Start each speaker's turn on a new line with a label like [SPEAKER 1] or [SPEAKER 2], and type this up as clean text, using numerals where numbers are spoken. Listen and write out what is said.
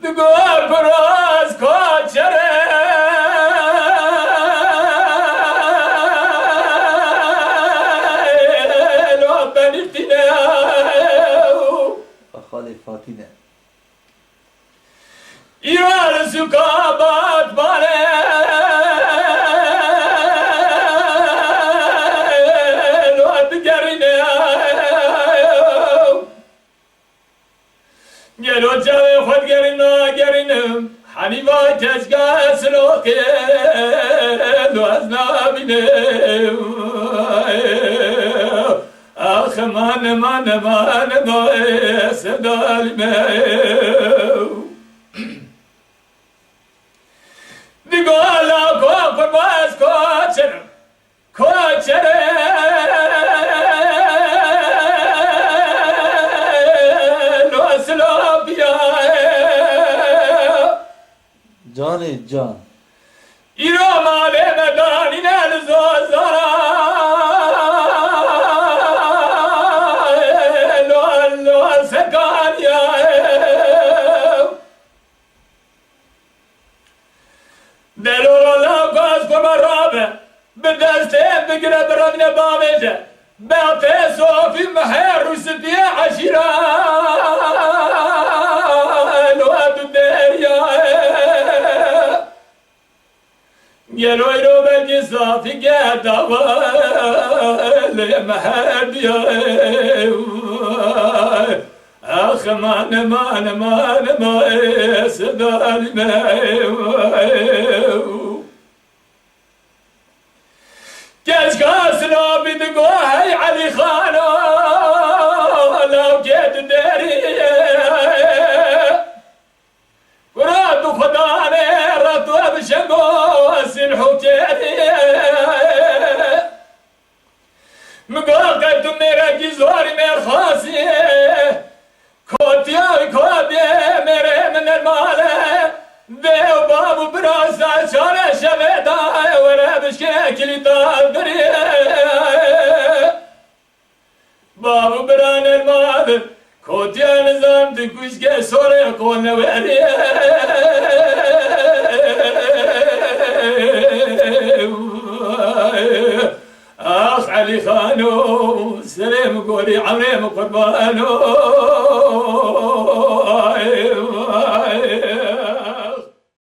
[SPEAKER 1] دگاه براز کاچره لو بنفتینه
[SPEAKER 2] خالی فاتینه
[SPEAKER 1] ایران سکابات باره لو بگرینه گلو جاوی خود گرینم حنیفا تشگاه سلوکه لو از نبینم آخ من سدالمه دیگالا کو باز کوچره لو سلوبیا
[SPEAKER 2] جان جان
[SPEAKER 1] ایرا ماله ندانی نلزوزارا لو سکانیا دلو لا باز کو مرابه بدسته بگره برادن بامجه بعد صوفي مهر وسبي عشيرة لو الدنيا يلو يلو بجي صافي قاعد لي مهر بيا اخ ما سدالي كاش قاسنا بدقوهي علي خانو لو جيت داري ورادو خداني ردو بشقو سنحو جيري مقال قدو ميرا جزوري مير خاصي كودي ميري من المالي بيو بابو براسا شارع شبيدا ورا بشكل دادري بابو بران المال كوتيا نظام تكوشك سوري كون وري اخ علي خانو سليم قولي عمري قربانو